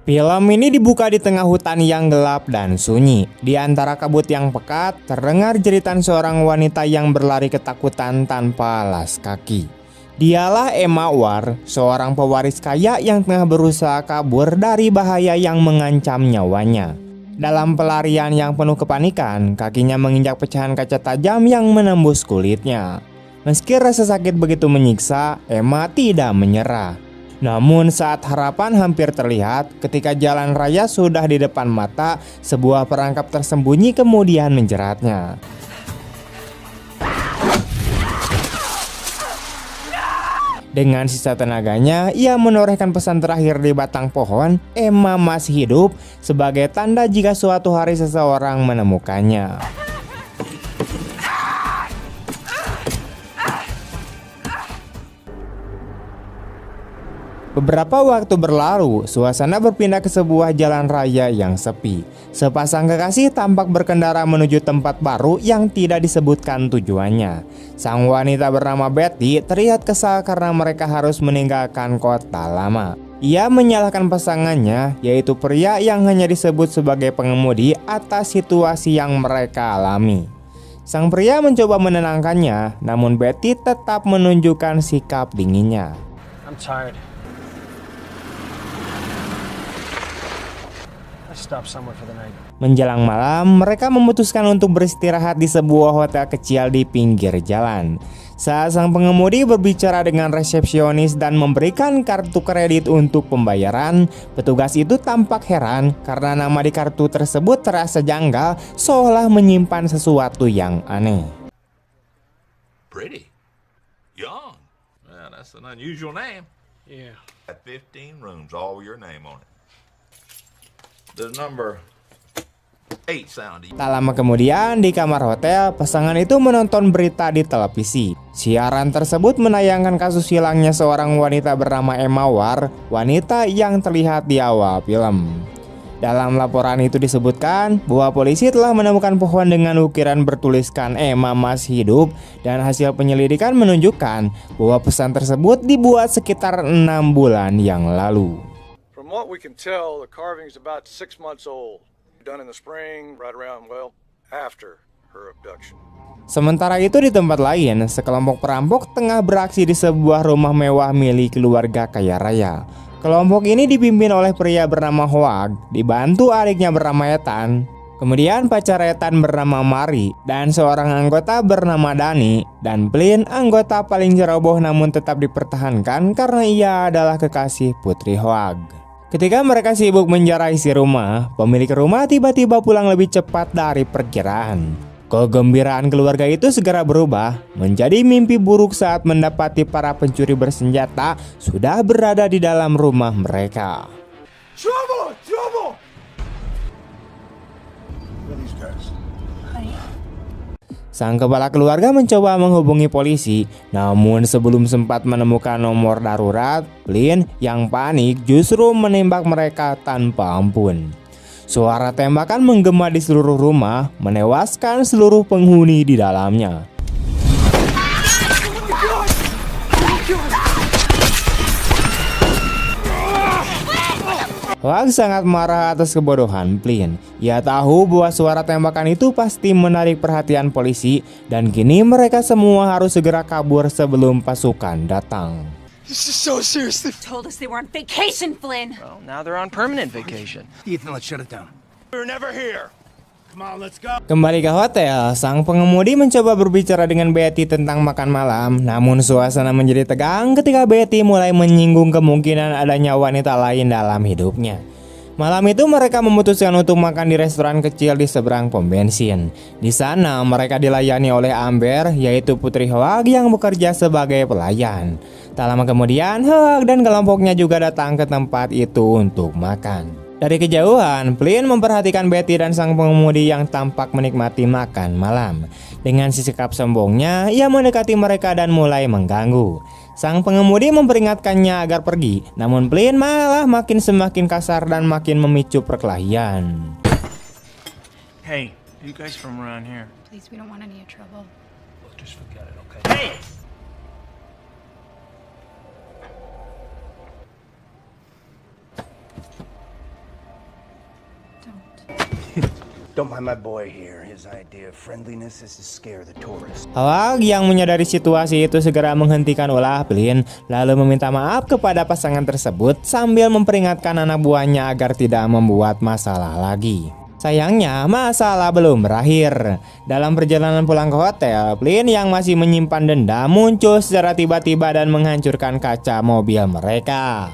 Film ini dibuka di tengah hutan yang gelap dan sunyi. Di antara kabut yang pekat, terdengar jeritan seorang wanita yang berlari ketakutan tanpa alas kaki. Dialah Emma Ward, seorang pewaris kaya yang tengah berusaha kabur dari bahaya yang mengancam nyawanya. Dalam pelarian yang penuh kepanikan, kakinya menginjak pecahan kaca tajam yang menembus kulitnya. Meski rasa sakit begitu menyiksa, Emma tidak menyerah. Namun saat harapan hampir terlihat, ketika jalan raya sudah di depan mata, sebuah perangkap tersembunyi kemudian menjeratnya. Dengan sisa tenaganya, ia menorehkan pesan terakhir di batang pohon, Emma masih hidup, sebagai tanda jika suatu hari seseorang menemukannya. Beberapa waktu berlalu, suasana berpindah ke sebuah jalan raya yang sepi. Sepasang kekasih tampak berkendara menuju tempat baru yang tidak disebutkan tujuannya. Sang wanita bernama Betty terlihat kesal karena mereka harus meninggalkan kota lama. Ia menyalahkan pasangannya, yaitu pria yang hanya disebut sebagai pengemudi, atas situasi yang mereka alami. Sang pria mencoba menenangkannya, namun Betty tetap menunjukkan sikap dinginnya. I'm tired. Menjelang malam, mereka memutuskan untuk beristirahat di sebuah hotel kecil di pinggir jalan. Saat sang pengemudi berbicara dengan resepsionis dan memberikan kartu kredit untuk pembayaran, petugas itu tampak heran karena nama di kartu tersebut terasa janggal, seolah menyimpan sesuatu yang aneh. Pretty. Young. Well, that's an unusual name. Yeah. At 15 rooms, all your name on it. The number 8 sound. Tak lama kemudian di kamar hotel, pasangan itu menonton berita di televisi. Siaran tersebut menayangkan kasus hilangnya seorang wanita bernama Emma Ward, wanita yang terlihat di awal film. Dalam laporan itu disebutkan bahwa polisi telah menemukan pohon dengan ukiran bertuliskan Emma masih hidup, dan hasil penyelidikan menunjukkan bahwa pesan tersebut dibuat sekitar 6 bulan yang lalu. From what we can tell, the carving's about 6 months old. Done in the spring, right around, after her abduction. Sementara itu di tempat lain, sekelompok perampok tengah beraksi di sebuah rumah mewah milik keluarga kaya raya. Kelompok ini dipimpin oleh pria bernama Hoag, dibantu adiknya bernama Ethan, kemudian pacar Ethan bernama Mari, dan seorang anggota bernama Dani, dan Flynn, anggota paling ceroboh namun tetap dipertahankan karena ia adalah kekasih putri Hoag. Ketika mereka sibuk menjarahi isi rumah, pemilik rumah tiba-tiba pulang lebih cepat dari perkiraan. Kegembiraan keluarga itu segera berubah menjadi mimpi buruk saat mendapati para pencuri bersenjata sudah berada di dalam rumah mereka. Trouble! Trouble! Who are these guys? Sang kepala keluarga mencoba menghubungi polisi, namun sebelum sempat menemukan nomor darurat, Flynn yang panik justru menembak mereka tanpa ampun. Suara tembakan menggema di seluruh rumah, menewaskan seluruh penghuni di dalamnya. Hoag sangat marah atas kebodohan Flynn. Ia tahu bahwa suara tembakan itu pasti menarik perhatian polisi, dan kini mereka semua harus segera kabur sebelum pasukan datang. This is so serious. They told us they were on vacation, Flynn. Well, now they're on permanent vacation. Ethan, let's shut it down. We were never here. Come on, let's go. Kembali ke hotel, sang pengemudi mencoba berbicara dengan Betty tentang makan malam. Namun suasana menjadi tegang ketika Betty mulai menyinggung kemungkinan adanya wanita lain dalam hidupnya. Malam itu mereka memutuskan untuk makan di restoran kecil di seberang pom bensin. Di sana mereka dilayani oleh Amber, yaitu putri Hoag yang bekerja sebagai pelayan. Tak lama kemudian, Hoag dan kelompoknya juga datang ke tempat itu untuk makan. Dari kejauhan, Flynn memperhatikan Betty dan sang pengemudi yang tampak menikmati makan malam. Dengan sikap sombongnya, ia mendekati mereka dan mulai mengganggu. Sang pengemudi memperingatkannya agar pergi, namun Flynn malah semakin kasar dan makin memicu perkelahian. Hey, you guys from around here? Please, we don't want any trouble. Well, just forget it, okay? Hey! Don't mind my boy here. His idea of friendliness is to scare the tourists. Hawk yang menyadari situasi itu segera menghentikan ulah Flynn, lalu meminta maaf kepada pasangan tersebut sambil memperingatkan anak buahnya agar tidak membuat masalah lagi. Sayangnya, masalah belum berakhir. Dalam perjalanan pulang ke hotel, Flynn yang masih menyimpan dendam muncul secara tiba-tiba dan menghancurkan kaca mobil mereka.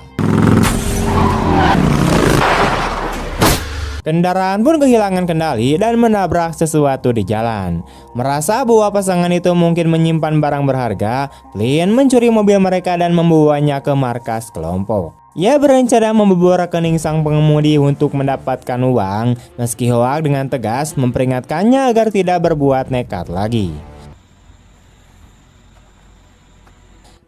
Kendaraan pun kehilangan kendali dan menabrak sesuatu di jalan. Merasa bahwa pasangan itu mungkin menyimpan barang berharga, Flynn mencuri mobil mereka dan membawanya ke markas kelompok. Ia berencana membobol rekening sang pengemudi untuk mendapatkan uang, meski Hawk dengan tegas memperingatkannya agar tidak berbuat nekat lagi.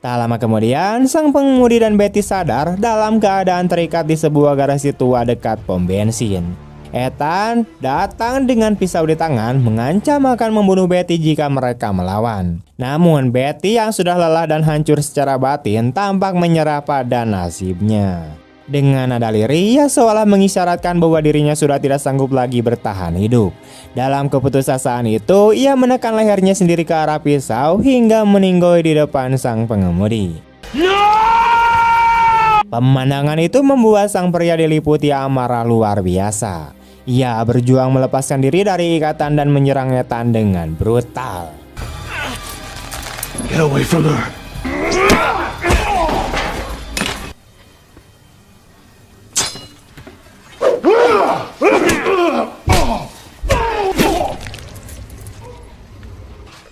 Tak lama kemudian, sang pengemudi dan Betty sadar dalam keadaan terikat di sebuah garasi tua dekat pom bensin. Ethan datang dengan pisau di tangan mengancam akan membunuh Betty jika mereka melawan. Namun Betty yang sudah lelah dan hancur secara batin tampak menyerah pada nasibnya. Dengan nada lirih, ia seolah mengisyaratkan bahwa dirinya sudah tidak sanggup lagi bertahan hidup. Dalam keputusasaan itu, ia menekan lehernya sendiri ke arah pisau hingga meninggoy di depan sang pengemudi. Pemandangan itu membuat sang pria diliputi amarah luar biasa. Ia berjuang melepaskan diri dari ikatan dan menyerang Ethan dengan brutal. Get away from her.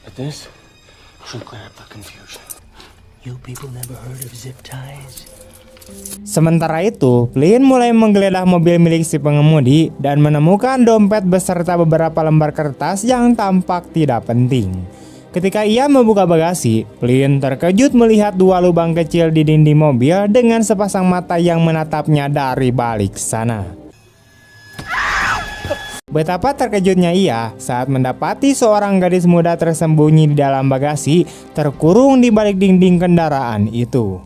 But this should clear up the confusion. You people never heard of zip ties? Sementara itu, Flynn mulai menggeledah mobil milik si pengemudi dan menemukan dompet beserta beberapa lembar kertas yang tampak tidak penting. Ketika ia membuka bagasi, Flynn terkejut melihat dua lubang kecil di dinding mobil dengan sepasang mata yang menatapnya dari balik sana. Betapa terkejutnya ia saat mendapati seorang gadis muda tersembunyi di dalam bagasi, terkurung di balik dinding kendaraan itu.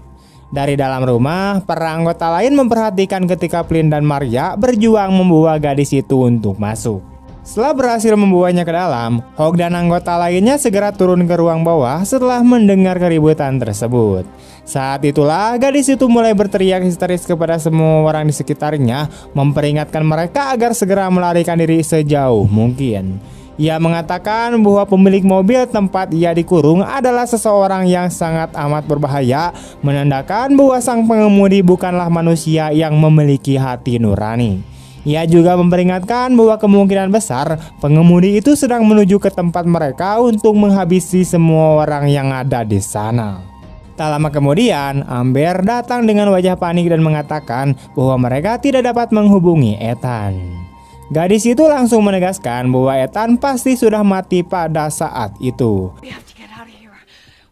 Dari dalam rumah, para anggota lain memperhatikan ketika Flynn dan Maria berjuang membawa gadis itu untuk masuk. Setelah berhasil membawanya ke dalam, Hawk dan anggota lainnya segera turun ke ruang bawah setelah mendengar keributan tersebut. Saat itulah gadis itu mulai berteriak histeris kepada semua orang di sekitarnya, memperingatkan mereka agar segera melarikan diri sejauh mungkin. Ia mengatakan bahwa pemilik mobil tempat ia dikurung adalah seseorang yang sangat amat berbahaya, menandakan bahwa sang pengemudi bukanlah manusia yang memiliki hati nurani. Ia juga memperingatkan bahwa kemungkinan besar pengemudi itu sedang menuju ke tempat mereka untuk menghabisi semua orang yang ada di sana. Tak lama kemudian, Amber datang dengan wajah panik dan mengatakan bahwa mereka tidak dapat menghubungi Ethan. Gadis itu langsung menegaskan bahwa Ethan pasti sudah mati pada saat itu. We have to get out of here.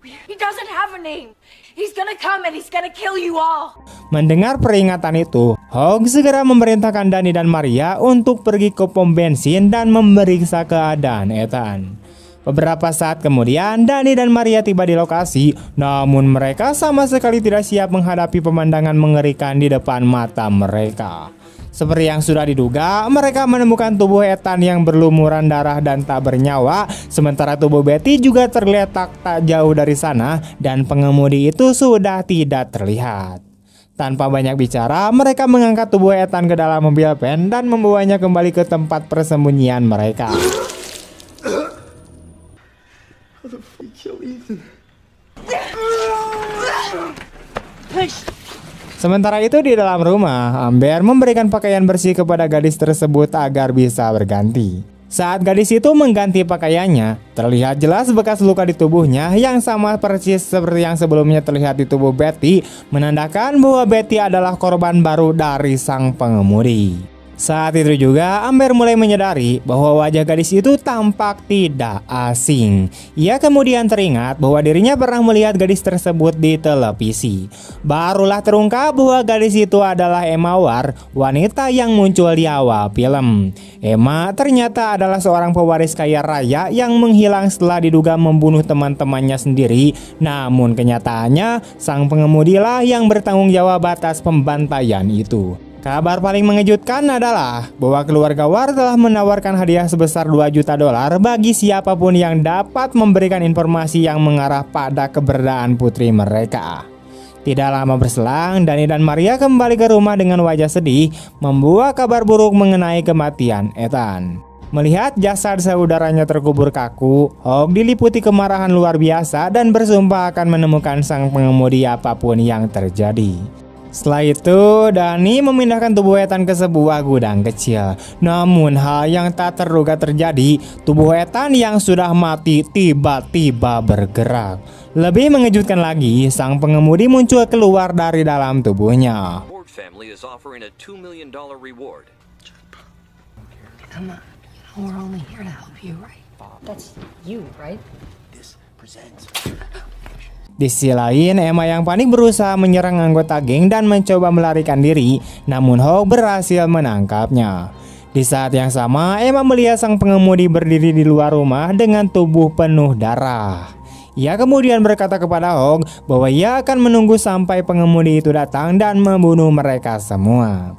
He doesn't have a name. He's gonna come and he's gonna kill you all. Mendengar peringatan itu, Hawk segera memerintahkan Danny dan Maria untuk pergi ke pom bensin dan memeriksa keadaan Ethan. Beberapa saat kemudian, Danny dan Maria tiba di lokasi, namun mereka sama sekali tidak siap menghadapi pemandangan mengerikan di depan mata mereka. Seperti yang sudah diduga, mereka menemukan tubuh Ethan yang berlumuran darah dan tak bernyawa, sementara tubuh Betty juga terletak tak jauh dari sana dan pengemudi itu sudah tidak terlihat. Tanpa banyak bicara, mereka mengangkat tubuh Ethan ke dalam mobil van dan membawanya kembali ke tempat persembunyian mereka. Sementara itu di dalam rumah, Amber memberikan pakaian bersih kepada gadis tersebut agar bisa berganti. Saat gadis itu mengganti pakaiannya, terlihat jelas bekas luka di tubuhnya yang sama persis seperti yang sebelumnya terlihat di tubuh Betty, menandakan bahwa Betty adalah korban baru dari sang pengemudi. Saat itu juga Amber mulai menyadari bahwa wajah gadis itu tampak tidak asing. Ia kemudian teringat bahwa dirinya pernah melihat gadis tersebut di televisi. Barulah terungkap bahwa gadis itu adalah Emma Ward, wanita yang muncul di awal film. Emma ternyata adalah seorang pewaris kaya raya yang menghilang setelah diduga membunuh teman-temannya sendiri. Namun kenyataannya sang pengemudilah yang bertanggung jawab atas pembantaian itu. Kabar paling mengejutkan adalah bahwa keluarga War telah menawarkan hadiah sebesar $2 juta bagi siapapun yang dapat memberikan informasi yang mengarah pada keberadaan putri mereka. Tidak lama berselang, Danny dan Maria kembali ke rumah dengan wajah sedih, membawa kabar buruk mengenai kematian Ethan. Melihat jasad saudaranya terkubur kaku, Hawk diliputi kemarahan luar biasa dan bersumpah akan menemukan sang pengemudi apapun yang terjadi. Setelah itu, Danny memindahkan tubuh Ethan ke sebuah gudang kecil. Namun hal yang tak terduga terjadi, tubuh Ethan yang sudah mati tiba-tiba bergerak. Lebih mengejutkan lagi, sang pengemudi muncul keluar dari dalam tubuhnya. Ford family is offering a $2 million reward. Come on, we're only here to help you, right? That's you, right? This presents. Di sisi lain, Emma yang panik berusaha menyerang anggota geng dan mencoba melarikan diri, namun Hawk berhasil menangkapnya. Di saat yang sama, Emma melihat sang pengemudi berdiri di luar rumah dengan tubuh penuh darah. Ia kemudian berkata kepada Hawk bahwa ia akan menunggu sampai pengemudi itu datang dan membunuh mereka semua.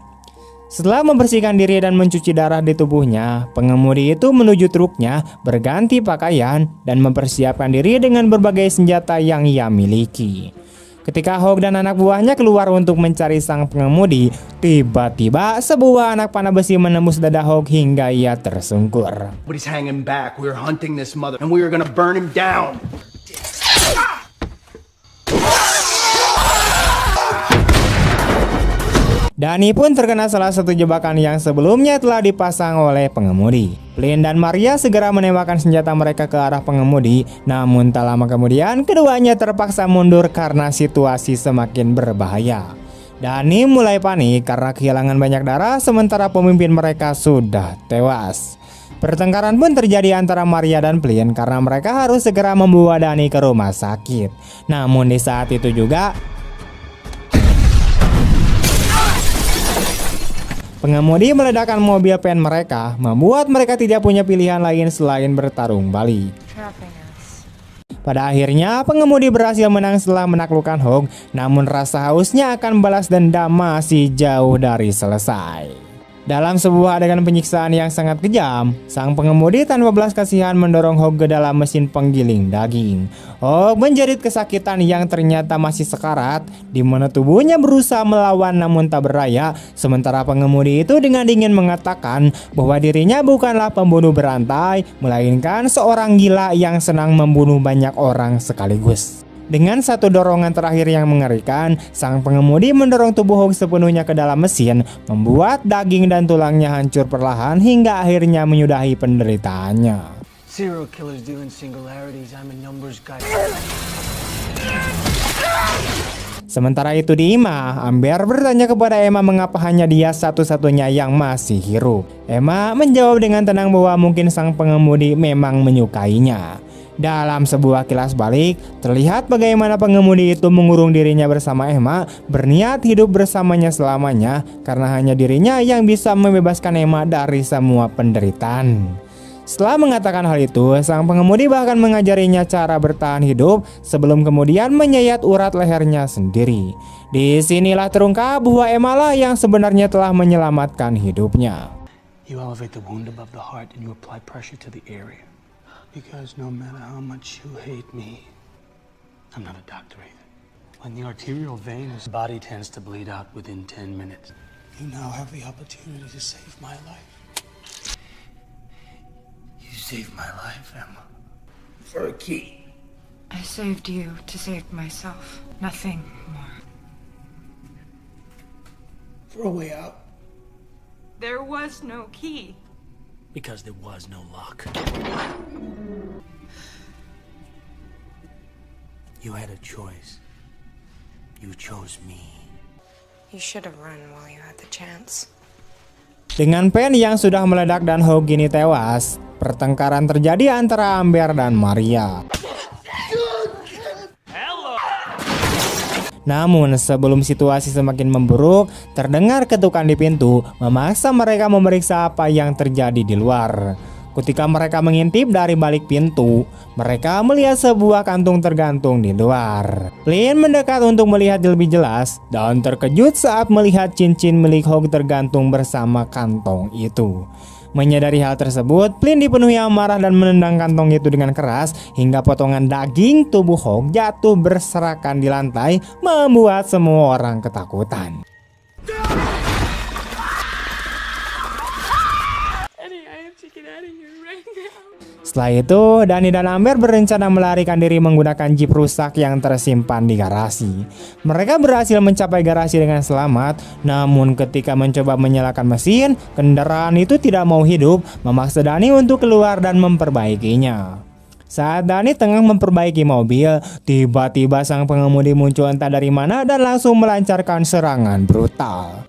Setelah membersihkan diri dan mencuci darah di tubuhnya, pengemudi itu menuju truknya, berganti pakaian, dan mempersiapkan diri dengan berbagai senjata yang ia miliki. Ketika Hawk dan anak buahnya keluar untuk mencari sang pengemudi, tiba-tiba sebuah anak panah besi menembus dada Hawk hingga ia tersungkur. But he's hanging back. We're hunting this mother, and we are gonna burn him down. Danny pun terkena salah satu jebakan yang sebelumnya telah dipasang oleh pengemudi. Flynn dan Maria segera menembakkan senjata mereka ke arah pengemudi, namun tak lama kemudian keduanya terpaksa mundur karena situasi semakin berbahaya. Danny mulai panik karena kehilangan banyak darah sementara pemimpin mereka sudah tewas. Pertengkaran pun terjadi antara Maria dan Flynn karena mereka harus segera membawa Danny ke rumah sakit. Namun di saat itu juga pengemudi meledakkan mobil van mereka, membuat mereka tidak punya pilihan lain selain bertarung balik. Pada akhirnya, pengemudi berhasil menang setelah menaklukkan Hawk, namun rasa hausnya akan balas dendam masih jauh dari selesai. Dalam sebuah adegan penyiksaan yang sangat kejam, sang pengemudi tanpa belas kasihan mendorong Hawk ke dalam mesin penggiling daging. Hawk menjerit kesakitan yang ternyata masih sekarat, di mana tubuhnya berusaha melawan namun tak berdaya, sementara pengemudi itu dengan dingin mengatakan bahwa dirinya bukanlah pembunuh berantai, melainkan seorang gila yang senang membunuh banyak orang sekaligus. Dengan satu dorongan terakhir yang mengerikan, sang pengemudi mendorong tubuh Hawk sepenuhnya ke dalam mesin, membuat daging dan tulangnya hancur perlahan hingga akhirnya menyudahi penderitaannya. Serial killers deal in singularities. I'm a numbers guy. Sementara itu di Emma, Amber bertanya kepada Emma mengapa hanya dia satu-satunya yang masih hidup. Emma menjawab dengan tenang bahwa mungkin sang pengemudi memang menyukainya. Dalam sebuah kilas balik, terlihat bagaimana pengemudi itu mengurung dirinya bersama Emma, berniat hidup bersamanya selamanya karena hanya dirinya yang bisa membebaskan Emma dari semua penderitaan. Setelah mengatakan hal itu, sang pengemudi bahkan mengajarinya cara bertahan hidup sebelum kemudian menyayat urat lehernya sendiri. Disinilah terungkap bahwa Emma lah yang sebenarnya telah menyelamatkan hidupnya. You elevate the wound above the heart and you apply pressure to the area. Because no matter how much you hate me, I'm not a doctor either. When the arterial vein is, the body tends to bleed out within 10 minutes. You now have the opportunity to save my life. You saved my life, Emma. For a key. I saved you to save myself. Nothing more. For a way out. There was no key. Because there was no lock. You had a choice. You chose me. You should have run while you had the chance. Dengan pen yang sudah meledak dan Hawk kini tewas, pertengkaran terjadi antara Amber dan Maria. Namun sebelum situasi semakin memburuk, terdengar ketukan di pintu memaksa mereka memeriksa apa yang terjadi di luar. Ketika mereka mengintip dari balik pintu, mereka melihat sebuah kantung tergantung di luar. Flynn mendekat untuk melihat lebih jelas dan terkejut saat melihat cincin milik Hawk tergantung bersama kantong itu. Menyadari hal tersebut, Flynn dipenuhi amarah dan menendang kantong itu dengan keras hingga potongan daging tubuh Hawk jatuh berserakan di lantai, membuat semua orang ketakutan. Setelah itu, Danny dan Amber berencana melarikan diri menggunakan jeep rusak yang tersimpan di garasi. Mereka berhasil mencapai garasi dengan selamat, namun ketika mencoba menyalakan mesin, kendaraan itu tidak mau hidup, memaksa Danny untuk keluar dan memperbaikinya. Saat Danny tengah memperbaiki mobil, tiba-tiba sang pengemudi muncul entah dari mana dan langsung melancarkan serangan brutal.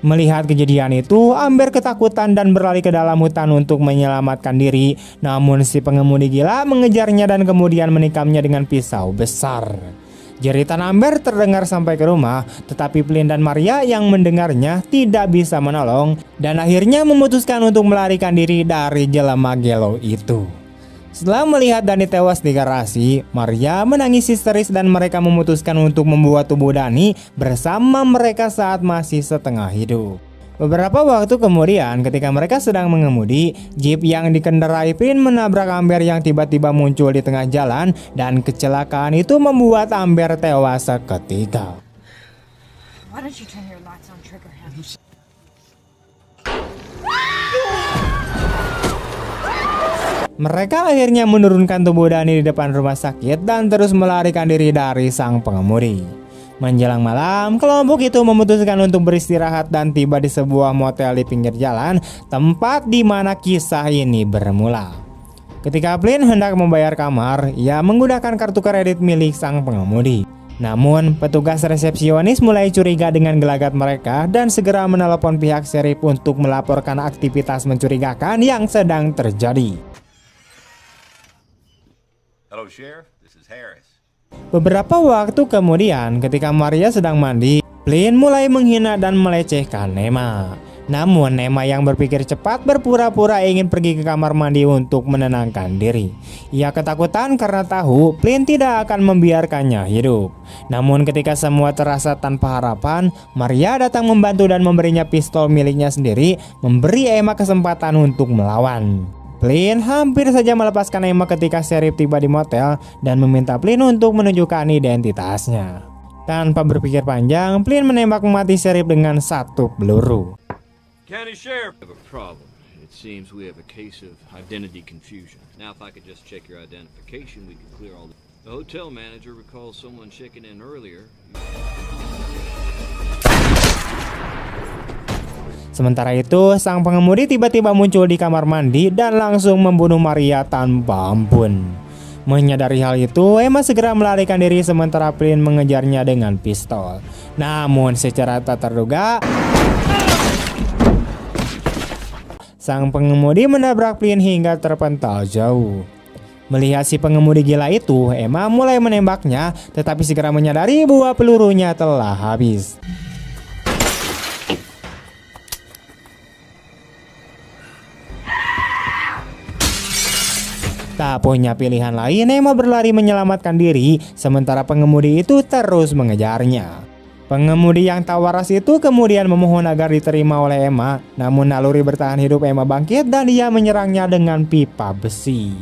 Melihat kejadian itu, Amber ketakutan dan berlari ke dalam hutan untuk menyelamatkan diri. Namun si pengemudi gila mengejarnya dan kemudian menikamnya dengan pisau besar. Jeritan Amber terdengar sampai ke rumah, tetapi Flynn dan Maria yang mendengarnya tidak bisa menolong dan akhirnya memutuskan untuk melarikan diri dari jelema gelo itu. Setelah melihat Danny tewas di garasi, Maria menangis histeris dan mereka memutuskan untuk membuat tubuh Danny bersama mereka saat masih setengah hidup. Beberapa waktu kemudian, ketika mereka sedang mengemudi, jeep yang dikendarai Flynn menabrak Amber yang tiba-tiba muncul di tengah jalan dan kecelakaan itu membuat Amber tewas seketika. Why don't you turn your lights on, Triggerhead? Mereka akhirnya menurunkan tubuh Danny di depan rumah sakit dan terus melarikan diri dari sang pengemudi. Menjelang malam, kelompok itu memutuskan untuk beristirahat dan tiba di sebuah motel di pinggir jalan, tempat di mana kisah ini bermula. Ketika Flynn hendak membayar kamar, ia menggunakan kartu kredit milik sang pengemudi. Namun, petugas resepsionis mulai curiga dengan gelagat mereka dan segera menelepon pihak sheriff untuk melaporkan aktivitas mencurigakan yang sedang terjadi. Hello, Sheriff. This is Harris. Beberapa waktu kemudian, ketika Maria sedang mandi, Flynn mulai menghina dan melecehkan Nema. Namun Nema yang berpikir cepat berpura-pura ingin pergi ke kamar mandi untuk menenangkan diri. Ia ketakutan karena tahu Flynn tidak akan membiarkannya hidup. Namun ketika semua terasa tanpa harapan, Maria datang membantu dan memberinya pistol miliknya sendiri, memberi Emma kesempatan untuk melawan. Flynn hampir saja melepaskan Emma ketika sheriff tiba di motel dan meminta Flynn untuk menunjukkan identitasnya. Tanpa berpikir panjang, Flynn menembak mati sheriff dengan satu peluru. County Sheriff. We have a problem. It seems we have a case of identity confusion. Now, if I could just check your identification, we could clear all the... The hotel manager recalls someone checking in earlier. Sementara itu, sang pengemudi tiba-tiba muncul di kamar mandi dan langsung membunuh Maria tanpa ampun. Menyadari hal itu, Emma segera melarikan diri sementara Flynn mengejarnya dengan pistol. Namun secara tak terduga, sang pengemudi menabrak Flynn hingga terpental jauh. Melihat si pengemudi gila itu, Emma mulai menembaknya, tetapi segera menyadari bahwa pelurunya telah habis. Tak punya pilihan lain, Emma berlari menyelamatkan diri, sementara pengemudi itu terus mengejarnya. Pengemudi yang tak waras itu kemudian memohon agar diterima oleh Emma, namun naluri bertahan hidup Emma bangkit dan dia menyerangnya dengan pipa besi.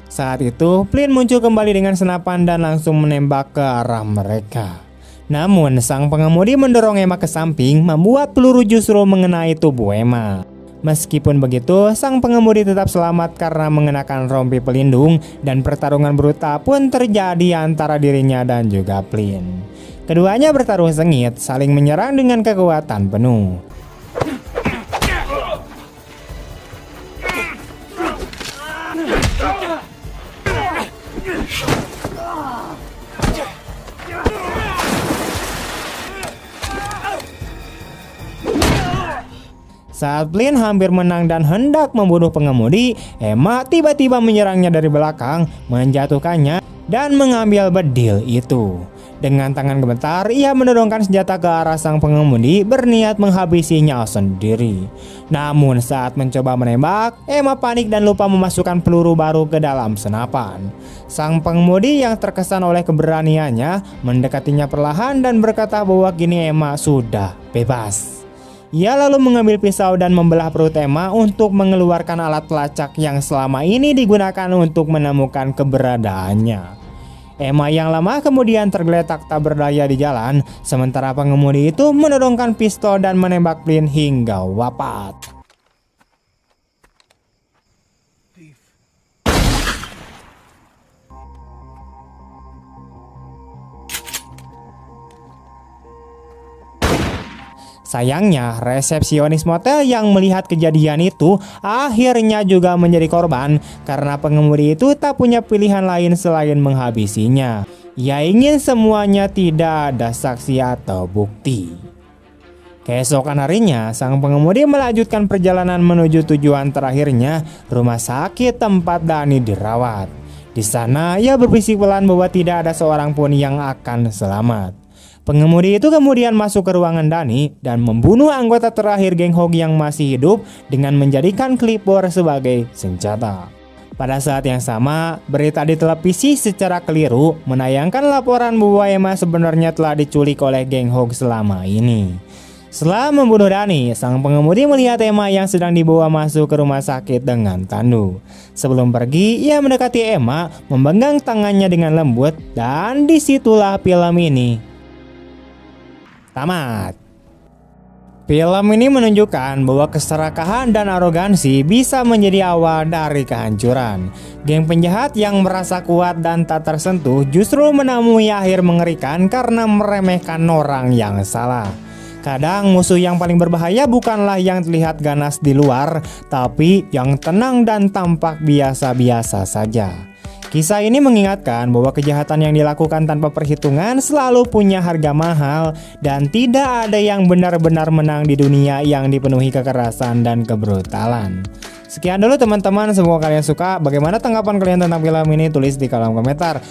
Saat itu, Flynn muncul kembali dengan senapan dan langsung menembak ke arah mereka. Namun, sang pengemudi mendorong Emma ke samping, membuat peluru justru mengenai tubuh Emma. Meskipun begitu, sang pengemudi tetap selamat karena mengenakan rompi pelindung dan pertarungan brutal pun terjadi antara dirinya dan juga Flynn. Keduanya bertaruh sengit, saling menyerang dengan kekuatan penuh. Saat Flynn hampir menang dan hendak membunuh pengemudi, Emma tiba-tiba menyerangnya dari belakang, menjatuhkannya dan mengambil bedil itu. Dengan tangan gemetar, ia mendorongkan senjata ke arah sang pengemudi berniat menghabisinya sendiri. Namun saat mencoba menembak, Emma panik dan lupa memasukkan peluru baru ke dalam senapan. Sang pengemudi yang terkesan oleh keberaniannya mendekatinya perlahan dan berkata bahwa kini Emma sudah bebas. Ia lalu mengambil pisau dan membelah perut Emma untuk mengeluarkan alat pelacak yang selama ini digunakan untuk menemukan keberadaannya. Emma yang lemah kemudian tergeletak tak berdaya di jalan, sementara pengemudi itu menodongkan pistol dan menembak Flynn hingga wafat. Sayangnya, resepsionis motel yang melihat kejadian itu akhirnya juga menjadi korban karena pengemudi itu tak punya pilihan lain selain menghabisinya. Ia ingin semuanya tidak ada saksi atau bukti. Keesokan harinya, sang pengemudi melanjutkan perjalanan menuju tujuan terakhirnya, rumah sakit tempat Dani dirawat. Di sana, ia berbisik pelan bahwa tidak ada seorang pun yang akan selamat. Pengemudi itu kemudian masuk ke ruangan Dani dan membunuh anggota terakhir geng Hog yang masih hidup dengan menjadikan clipboard sebagai senjata. Pada saat yang sama, berita di televisi secara keliru menayangkan laporan bahwa Emma sebenarnya telah diculik oleh geng Hog selama ini. Setelah membunuh Dani, sang pengemudi melihat Emma yang sedang dibawa masuk ke rumah sakit dengan tandu. Sebelum pergi, ia mendekati Emma, memegang tangannya dengan lembut, dan disitulah film ini tamat. Film ini menunjukkan bahwa keserakahan dan arogansi bisa menjadi awal dari kehancuran. Geng penjahat yang merasa kuat dan tak tersentuh justru menemui akhir mengerikan karena meremehkan orang yang salah. Kadang musuh yang paling berbahaya bukanlah yang terlihat ganas di luar, tapi yang tenang dan tampak biasa-biasa saja. Kisah ini mengingatkan bahwa kejahatan yang dilakukan tanpa perhitungan selalu punya harga mahal dan tidak ada yang benar-benar menang di dunia yang dipenuhi kekerasan dan kebrutalan. Sekian dulu teman-teman, semoga kalian suka. Bagaimana tanggapan kalian tentang film ini? Tulis di kolom komentar.